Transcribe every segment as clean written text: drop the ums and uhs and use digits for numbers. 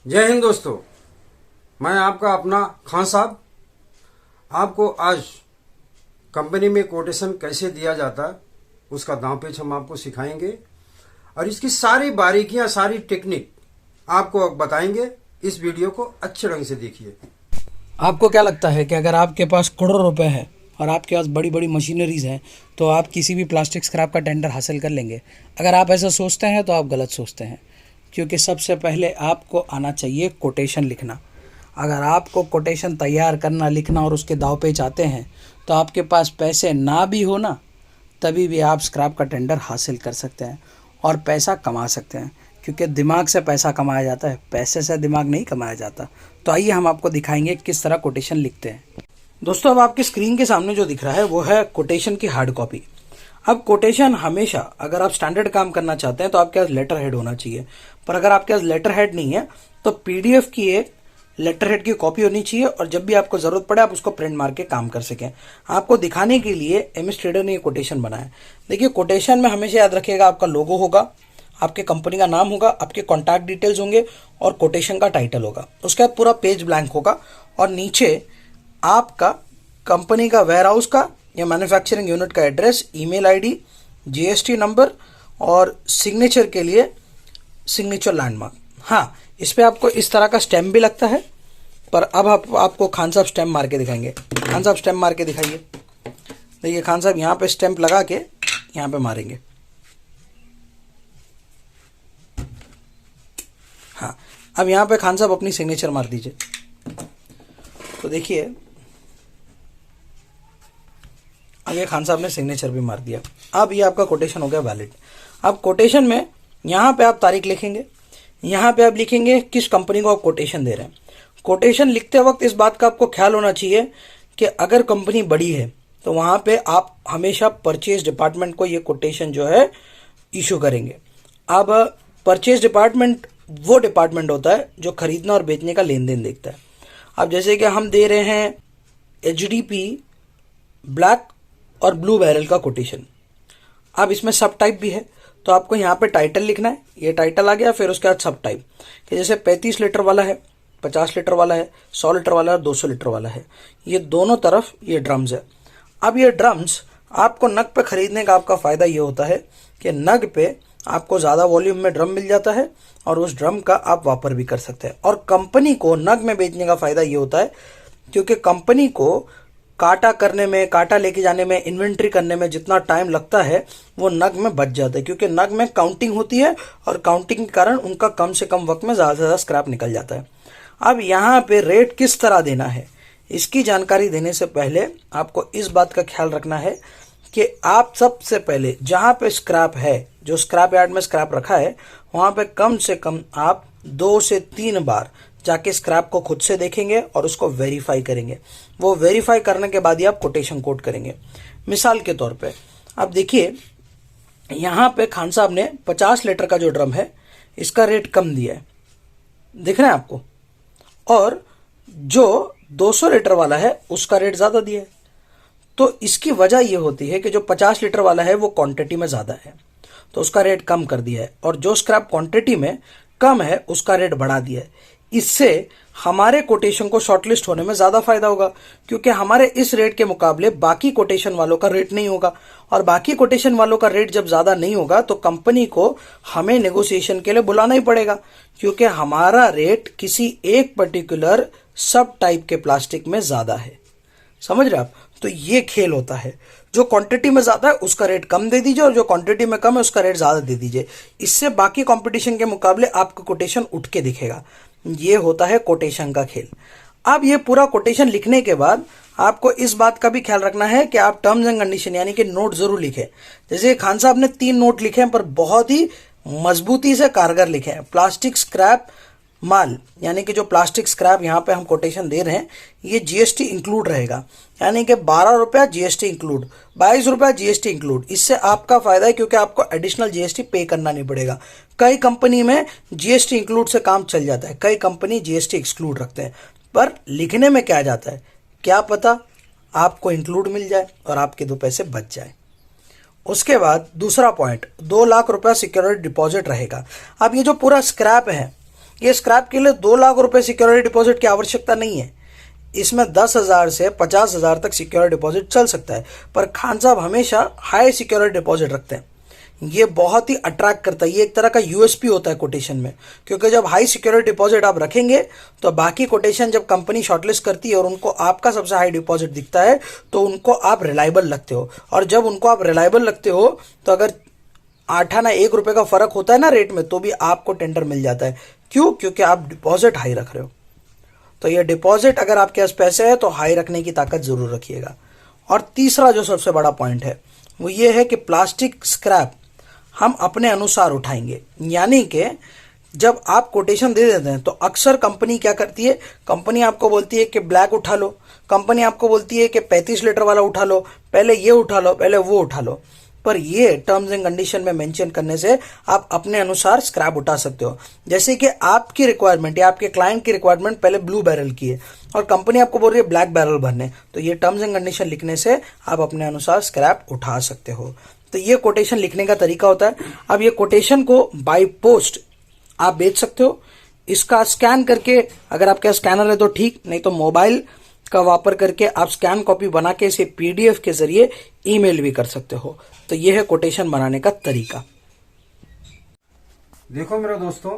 जय हिंद दोस्तों, मैं आपका अपना खान साहब आपको आज कंपनी में कोटेशन कैसे दिया जाता है उसका दांव पेच हम आपको सिखाएंगे और इसकी सारी बारीकियां, सारी टेक्निक आपको बताएंगे। इस वीडियो को अच्छे ढंग से देखिए। आपको क्या लगता है कि अगर आपके पास करोड़ों रुपए हैं और आपके पास बड़ी बड़ी मशीनरीज हैं तो आप किसी भी प्लास्टिक स्क्रैप का टेंडर हासिल कर लेंगे? अगर आप ऐसा सोचते हैं तो आप गलत सोचते हैं, क्योंकि सबसे पहले आपको आना चाहिए कोटेशन लिखना। अगर आपको कोटेशन तैयार करना, लिखना और उसके दाव पेच आते हैं तो आपके पास पैसे ना भी हो ना, तभी भी आप स्क्रैप का टेंडर हासिल कर सकते हैं और पैसा कमा सकते हैं, क्योंकि दिमाग से पैसा कमाया जाता है, पैसे से दिमाग नहीं कमाया जाता। तो आइए हम आपको दिखाएंगे किस तरह कोटेशन लिखते हैं। दोस्तों, अब आपकी स्क्रीन के सामने जो दिख रहा है वो है कोटेशन की हार्ड कॉपी। अब कोटेशन हमेशा, अगर आप स्टैंडर्ड काम करना चाहते हैं तो आपके पास लेटर हेड होना चाहिए, पर अगर आपके पास लेटर हेड नहीं है तो पीडीएफ की एक लेटर हेड की कॉपी होनी चाहिए और जब भी आपको जरूरत पड़े आप उसको प्रिंट मार के काम कर सकें। आपको दिखाने के लिए एमएस ट्रेडर ने ये कोटेशन बनाया। देखिए, कोटेशन में हमेशा याद रखिएगा आपका लोगो होगा, आपके कंपनी का नाम होगा, आपके कॉन्टैक्ट डिटेल्स होंगे और कोटेशन का टाइटल होगा। उसके बाद पूरा पेज ब्लैंक होगा और नीचे आपका कंपनी का वेयर हाउस का या मैन्युफैक्चरिंग यूनिट का address, email ID, GST number और सिग्नेचर के लिए सिग्नेचर लैंडमार्क। हाँ, इस पे आपको इस तरह का स्टैम्प भी लगता है, पर अब आपको खान साहब स्टैम्प मार के दिखाएंगे। खान साहब स्टैम्प मार के दिखाइए। देखिए, खान साहब यहाँ पे स्टैम्प लगा के यहाँ पे मारेंगे। हाँ, अब यहाँ पे खान साहब अपनी सिग्नेचर मार दीजिए। तो देखिए, अब ये खान साहब ने सिग्नेचर भी मार दिया। अब ये आपका कोटेशन हो गया वैलिड। अब कोटेशन में यहाँ पे आप तारीख लिखेंगे, यहाँ पे आप लिखेंगे किस कंपनी को आप कोटेशन दे रहे हैं। कोटेशन लिखते वक्त इस बात का आपको ख्याल होना चाहिए कि अगर कंपनी बड़ी है तो वहाँ पे आप हमेशा परचेज डिपार्टमेंट को ये कोटेशन जो है इशू करेंगे। अब परचेज डिपार्टमेंट वो डिपार्टमेंट होता है जो खरीदना और बेचने का लेन देन देखता है। अब जैसे कि हम दे रहे हैं एचडीपी ब्लैक और ब्लू बैरल का कोटेशन। अब इसमें सब टाइप भी है, तो आपको यहाँ पे टाइटल लिखना है। ये टाइटल आ गया, फिर उसके बाद सब टाइप कि जैसे 35 लीटर वाला है, 50 लीटर वाला है, 100 लीटर वाला है, 200 लीटर वाला है। ये दोनों तरफ ये ड्रम्स है। अब ये ड्रम्स आपको नग पे खरीदने का आपका फायदा ये होता है कि नग पे आपको ज़्यादा वॉल्यूम में ड्रम मिल जाता है और उस ड्रम का आप वापर भी कर सकते हैं। और कंपनी को नग में बेचने का फायदा ये होता है क्योंकि कंपनी को काटा करने में, काटा लेके जाने में, इन्वेंट्री करने में जितना टाइम लगता है वो नग में बच जाता है, क्योंकि नग में काउंटिंग होती है और काउंटिंग के कारण उनका कम से कम वक्त में ज़्यादा से ज़्यादा स्क्रैप निकल जाता है। अब यहाँ पे रेट किस तरह देना है, इसकी जानकारी देने से पहले आपको इस बात का ख्याल रखना है कि आप सबसे पहले जहाँ पे स्क्रैप है, जो स्क्रैप यार्ड में स्क्रैप रखा है, वहाँ पे कम से कम आप 2 से 3 बार जाके स्क्रैप को खुद से देखेंगे और उसको वेरीफाई करेंगे। वो वेरीफाई करने के बाद ही आप कोटेशन कोट करेंगे। मिसाल के तौर पे अब देखिए, यहाँ पे खान साहब ने 50 लीटर का जो ड्रम है इसका रेट कम दिया है, दिख रहा है आपको, और जो 200 लीटर वाला है उसका रेट ज़्यादा दिया है। तो इसकी वजह ये होती है कि जो 50 लीटर वाला है वो क्वांटिटी में ज़्यादा है तो उसका रेट कम कर दिया है, और जो स्क्रैप क्वांटिटी में कम है उसका रेट बढ़ा दिया है। इससे हमारे कोटेशन को शॉर्टलिस्ट होने में ज़्यादा फायदा होगा, क्योंकि हमारे इस रेट के मुकाबले बाकी कोटेशन वालों का रेट नहीं होगा, और बाकी कोटेशन वालों का रेट जब ज़्यादा नहीं होगा तो कंपनी को हमें नेगोशिएशन के लिए बुलाना ही पड़ेगा, क्योंकि हमारा रेट किसी एक पर्टिकुलर सब टाइप के प्लास्टिक में ज़्यादा है। समझ रहे आप? तो ये खेल होता है, जो क्वांटिटी में ज़्यादा है उसका रेट कम दे दीजिए और जो क्वांटिटी में कम है उसका रेट ज़्यादा दे दीजिए। इससे बाकी कंपटीशन के मुकाबले आपका कोटेशन उठ के दिखेगा। ये होता है कोटेशन का खेल। अब ये पूरा कोटेशन लिखने के बाद आपको इस बात का भी ख्याल रखना है कि आप टर्म्स एंड कंडीशन यानी कि नोट जरूर लिखें। जैसे खान साहब ने 3 नोट लिखे हैं, पर बहुत ही मजबूती से कारगर लिखे हैं। प्लास्टिक स्क्रैप माल, यानी कि जो प्लास्टिक स्क्रैप यहाँ पे हम कोटेशन दे रहे हैं, ये जीएसटी इंक्लूड रहेगा, यानी कि 12 रुपया जीएसटी इंक्लूड, 22 रुपया जीएसटी इंक्लूड। इससे आपका फायदा है क्योंकि आपको एडिशनल जीएसटी पे करना नहीं पड़ेगा। कई कंपनी में जीएसटी इंक्लूड से काम चल जाता है, कई कंपनी जीएसटी एक्सक्लूड रखते हैं, पर लिखने में क्या जाता है क्या पता आपको इंक्लूड मिल जाए और आपके 2 पैसे बच जाए। उसके बाद दूसरा पॉइंट, 2 लाख रुपया सिक्योरिटी डिपॉजिट रहेगा। अब ये जो पूरा स्क्रैप है ये स्क्रैप के लिए 2 लाख रुपए सिक्योरिटी डिपॉजिट की आवश्यकता नहीं है। इसमें 10,000 से 50,000 तक सिक्योरिटी डिपॉजिट चल सकता है, पर खान साहब हमेशा हाई सिक्योरिटी डिपॉजिट रखते हैं। ये बहुत ही अट्रैक्ट करता है, ये एक तरह का यूएसपी होता है कोटेशन में, क्योंकि जब हाई सिक्योरिटी डिपॉजिट आप रखेंगे तो बाकी कोटेशन जब कंपनी शॉर्टलिस्ट करती है और उनको आपका सबसे हाई डिपॉजिट दिखता है तो उनको आप रिलायबल लगते हो, और जब उनको आप रिलायबल लगते हो तो अगर 8 आना 1 रुपए का फर्क होता है ना रेट में, तो भी आपको टेंडर मिल जाता है। क्यों? क्योंकि आप डिपॉजिट हाई रख रहे हो। तो ये डिपॉजिट अगर आपके पास पैसे है तो हाई रखने की ताकत जरूर रखिएगा। और तीसरा जो सबसे बड़ा पॉइंट है वो ये है कि प्लास्टिक स्क्रैप हम अपने अनुसार उठाएंगे। यानी कि जब आप कोटेशन दे देते हैं तो अक्सर कंपनी क्या करती है, कंपनी आपको बोलती है कि ब्लैक उठा लो, कंपनी आपको बोलती है कि 35 लीटर वाला उठा लो, पहले ये उठा लो, पहले वो उठा लो। पर ये टर्म्स एंड कंडीशन में मेंशन करने से आप अपने अनुसार स्क्रैप उठा सकते हो। जैसे कि आपकी रिक्वायरमेंट या आपके क्लाइंट की रिक्वायरमेंट पहले ब्लू बैरल की है और कंपनी आपको बोल रही है ब्लैक बैरल भरने, तो ये टर्म्स एंड कंडीशन लिखने से आप अपने अनुसार स्क्रैप उठा सकते हो। तो ये कोटेशन लिखने का तरीका होता है। अब ये कोटेशन को बाय पोस्ट आप बेच सकते हो। इसका स्कैन करके, अगर आपके स्कैनर है तो ठीक, नहीं तो मोबाइल का वापर करके आप स्कैन कॉपी बना के इसे पीडीएफ के जरिए ईमेल भी कर सकते हो। तो ये है कोटेशन बनाने का तरीका। देखो मेरे दोस्तों,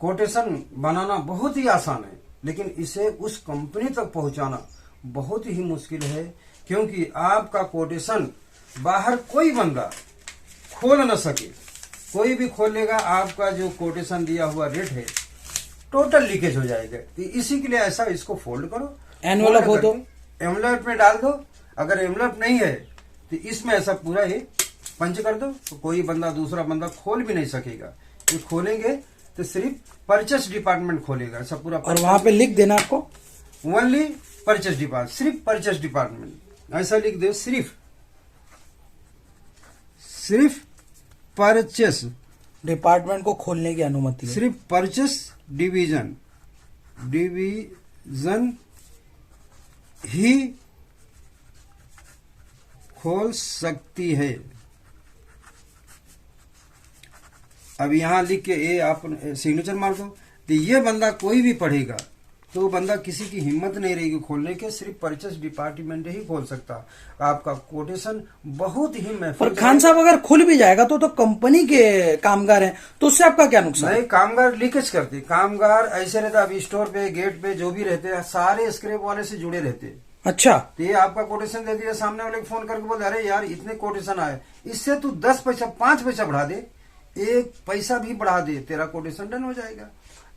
कोटेशन बनाना बहुत ही आसान है, लेकिन इसे उस कंपनी तक पहुंचाना बहुत ही मुश्किल है, क्योंकि आपका कोटेशन बाहर कोई बंदा खोल न सके। कोई भी खोलेगा आपका जो कोटेशन दिया हुआ रेट है टोटल लीकेज हो जाएगा। तो इसी के लिए ऐसा इसको फोल्ड करो, एनवेलप हो तो एनवेलप में डाल दो। अगर एनवेलप नहीं है तो इसमें ऐसा पूरा ये पंच कर दो, तो कोई बंदा दूसरा बंदा खोल भी नहीं सकेगा। ये खोलेंगे तो सिर्फ परचेस डिपार्टमेंट खोलेगा ऐसा पूरा। और वहां पे लिख देना आपको ओनली परचेस डिपार्टमेंट, सिर्फ परचेस डिपार्टमेंट ऐसा लिख दो। सिर्फ परचेस डिपार्टमेंट को खोलने की अनुमति है। सिर्फ परचेस डिवीजन ही खोल सकती है। अब यहां लिख के ये आप सिग्नेचर मार दो, तो ये बंदा कोई भी पढ़ेगा तो बंदा किसी की हिम्मत नहीं रहेगी खोलने के, सिर्फ परचेस डिपार्टमेंट ही खोल सकता। आपका कोटेशन बहुत ही महफूज। पर खान साहब अगर खुल भी जाएगा तो कंपनी के कामगार हैं, तो उससे आपका क्या नुकसान? नहीं, कामगार लीकेज करते, कामगार ऐसे रहते, अभी स्टोर पे गेट पे जो भी रहते हैं सारे स्क्रैप वाले से जुड़े रहते। अच्छा, तो ये आपका कोटेशन दे दिया, सामने वाले को फोन करके बोले अरे यार इतने कोटेशन आए, इससे तू 10 पैसा 5 पैसा बढ़ा दे, 1 पैसा भी बढ़ा दे, तेरा कोटेशन डन हो जाएगा।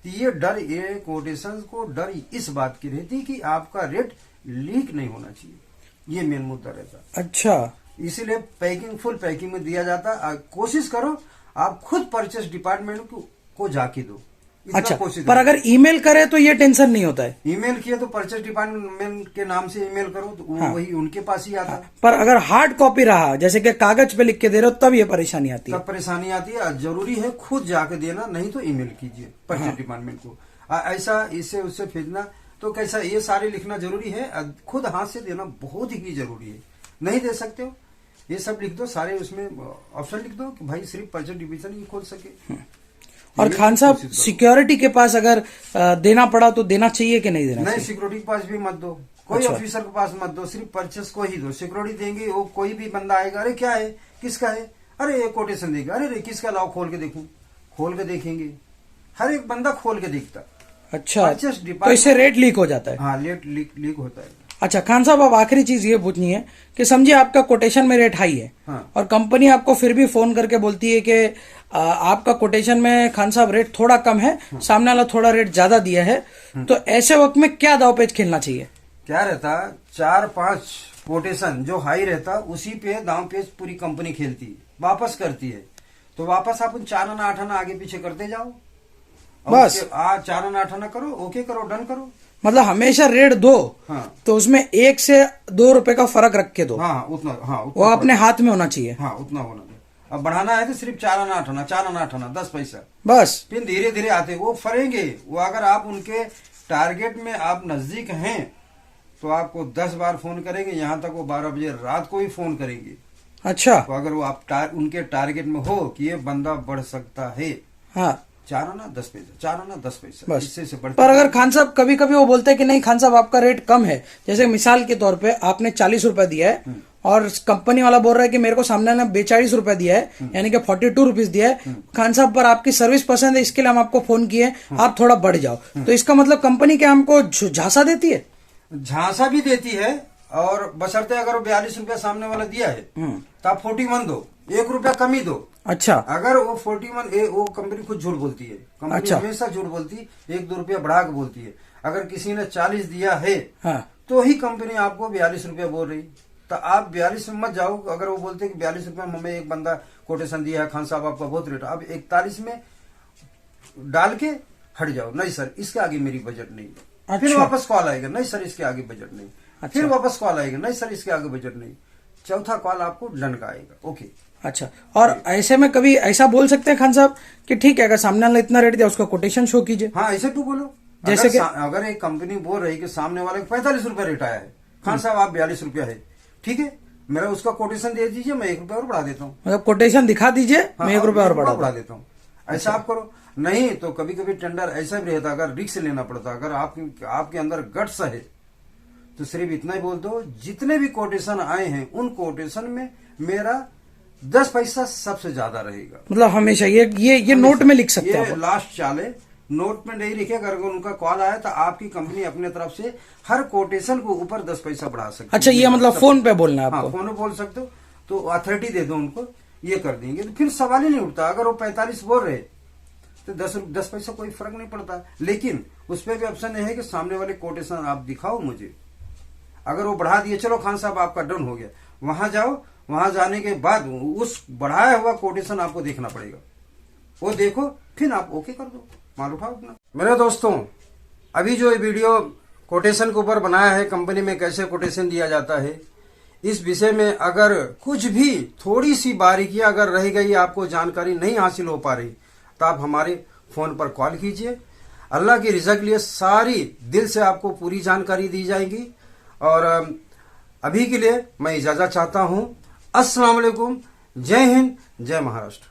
तो ये डर, ये कोटेशन को डर इस बात की रहती कि आपका रेट लीक नहीं होना चाहिए, ये मेन मुद्दा रहता। अच्छा, इसीलिए पैकिंग फुल पैकिंग में दिया जाता। कोशिश करो आप खुद परचेस डिपार्टमेंट को जाके दो। अच्छा, पर अगर ईमेल करे तो ये टेंशन नहीं होता है? ईमेल किया तो परचेस डिपार्टमेंट के नाम से ईमेल करो तो हाँ, वही उनके पास ही आता। हाँ, पर अगर हार्ड कॉपी रहा, जैसे कि कागज पे लिख के दे रहे हो, तब ये परेशानी आती है। तब परेशानी आती है। जरूरी है खुद जाके देना, नहीं तो ईमेल कीजिए परचेस डिपार्टमेंट को। ऐसा इससे उससे भेजना तो कैसा, ये सारे लिखना जरूरी है, खुद हाथ से देना बहुत ही जरूरी है। नहीं दे सकते हो ये सब लिख दो, सारे उसमें ऑप्शन लिख दो कि भाई सिर्फ परचेस डिवीजन ही खोल सके। और खान साहब, सिक्योरिटी के पास अगर देना पड़ा तो देना चाहिए कि नहीं देना? नहीं, सिक्योरिटी के पास भी मत दो, कोई ऑफिसर के पास मत दो, सिर्फ परचेस को ही दो। सिक्योरिटी देंगे वो कोई भी बंदा आएगा, अरे क्या है, किसका है, अरे ये कोटेशन देगा, अरे किसका, लाओ खोल के देखूं, खोल के देखेंगे, हर एक बंदा खोल के देखता। अच्छा, तो इससे रेट लीक हो जाता है? हाँ, रेट लीक होता है। अच्छा खान साहब, अब आखिरी चीज ये पूछनी है कि समझिए आपका कोटेशन में रेट हाई है, हाँ, और कंपनी आपको फिर भी फोन करके बोलती है कि आपका कोटेशन में खान साहब रेट थोड़ा कम है, हाँ, सामने वाला थोड़ा रेट ज्यादा दिया है, तो ऐसे वक्त में क्या दांवपेच खेलना चाहिए? क्या रहता, 4-5 कोटेशन जो हाई रहता उसी पे दांवपेच पूरी कंपनी खेलती, वापस करती है। तो वापस आप 4 आना 8 आना आगे पीछे करते जाओ, बस 4 आना 8 आना करो, ओके करो, डन करो। मतलब हमेशा रेट दो, हाँ, तो उसमें 1 से 2 रुपए का फर्क रख के दो। हाँ, उतना, हाँ, वो अपने हाथ में होना चाहिए। हाँ, उतना होना चाहिए। अब बढ़ाना है तो सिर्फ 4 आना 8 आना, 4 आना 8 आना 10 पैसा, बस। फिर धीरे धीरे आते वो फरेंगे। वो अगर आप उनके टारगेट में आप नजदीक हैं तो आपको 10 बार फोन करेंगे, यहाँ तक वो 12 बजे रात को ही फोन करेंगे। अच्छा, तो अगर वो आप उनके टारगेट में हो कि ये बंदा बढ़ सकता है, हाँ, 4 आना 10 पैसा, 4 आना 10 पैसा, बस। इससे बढ़। पर अगर खान साहब कभी कभी वो बोलते हैं कि नहीं खान साहब आपका रेट कम है, जैसे मिसाल के तौर पे आपने 40 रुपए दिया है और कंपनी वाला बोल रहा है कि मेरे को सामने ने 42 रुपए दिया है, यानी कि 42 रुपीज दिया है, खान साहब पर आपकी सर्विस पसंद है इसके लिए हम आपको फोन किए, आप थोड़ा बढ़ जाओ, तो इसका मतलब कंपनी क्या हमको झांसा देती है? झांसा भी देती है, और बशर्ते अगर वो 42 रुपया सामने वाला दिया है तो आप 41 दो, 1 रुपया कम ही दो। अच्छा, अगर वो 41, वो कंपनी खुद झूठ बोलती है, कंपनी अच्छा। हमेशा झूठ बोलती, 1-2 रुपया बढ़ा के बोलती है। अगर किसी ने 40 दिया है हाँ, तो ही कंपनी आपको 42 रुपया बोल रही, तो आप 42 में मत जाओ। अगर वो बोलते कि 42 रुपया में हमें एक बंदा कोटेशन दिया है, खान साहब आपका बहुत रेट, अब 41 में डाल के हट जाओ, नहीं सर इसके आगे मेरी बजट नहीं। अच्छा। फिर वापस कॉल आएगा, नहीं सर इसके आगे बजट नहीं। अच्छा। फिर वापस कॉल आएगा, नहीं सर इसके आगे बजट नहीं। चौथा कॉल आपको डन का आएगा, ओके। अच्छा, और ऐसे में कभी ऐसा बोल सकते हैं खान साहब कि ठीक है अगर सामने वाला इतना रेट दिया उसका कोटेशन शो कीजिए? हाँ, ऐसे तो बोलो। जैसे कि अगर एक कंपनी बोल रही कि सामने वाले को 45 रुपया रेट आया है, खान साहब आप 42 रुपया है, ठीक है, मेरा उसका कोटेशन दे दीजिए, मैं 1 रुपया और बढ़ा देता हूँ। मतलब कोटेशन दिखा दीजिए, मैं 1 रुपया और बढ़ा देता हूँ, ऐसा आप करो। नहीं तो कभी कभी टेंडर ऐसा भी रहता, अगर रिस्क लेना पड़ता, अगर आपके अंदर गट्स है तो सिर्फ इतना ही बोल दो, जितने भी कोटेशन आए हैं उन कोटेशन में मेरा 10 पैसा सबसे ज्यादा रहेगा। मतलब हमेशा ये नोट में लिख सकते हैं ये लास्ट चाल है, नोट में नहीं लिखे। अगर उनका कॉल आया तो आपकी कंपनी अपने तरफ से हर कोटेशन को ऊपर 10 पैसा बढ़ा सकती है। अच्छा, ये मतलब फोन पे बोलना है हाँ, आपको? फोन पे बोल सकते हो, तो अथॉरिटी दे दो उनको, ये कर देंगे, तो फिर सवाल ही नहीं उठता। अगर वो 45 बोल रहे तो 10 पैसा कोई फर्क नहीं पड़ता। लेकिन उस पर भी ऑप्शन है कि सामने वाले कोटेशन आप दिखाओ मुझे। अगर वो बढ़ा दिए, चलो खान साहब आपका डन हो गया, वहां जाओ, वहां जाने के बाद उस बढ़ाया हुआ कोटेशन आपको देखना पड़ेगा, वो देखो, फिर आप ओके कर दो, माल उठाओ अपना। मेरे दोस्तों, अभी जो ये वीडियो कोटेशन के ऊपर बनाया है, कंपनी में कैसे कोटेशन दिया जाता है, इस विषय में अगर कुछ भी थोड़ी सी बारीकी अगर रह गई, आपको जानकारी नहीं हासिल हो पा रही, तो आप हमारे फोन पर कॉल कीजिए। अल्लाह की रिज़ा के लिए सारी दिल से आपको पूरी जानकारी दी जाएगी। और अभी के लिए मैं इजाजत चाहता हूँ। अस्सलाम वालेकुम, जय हिंद, जय महाराष्ट्र।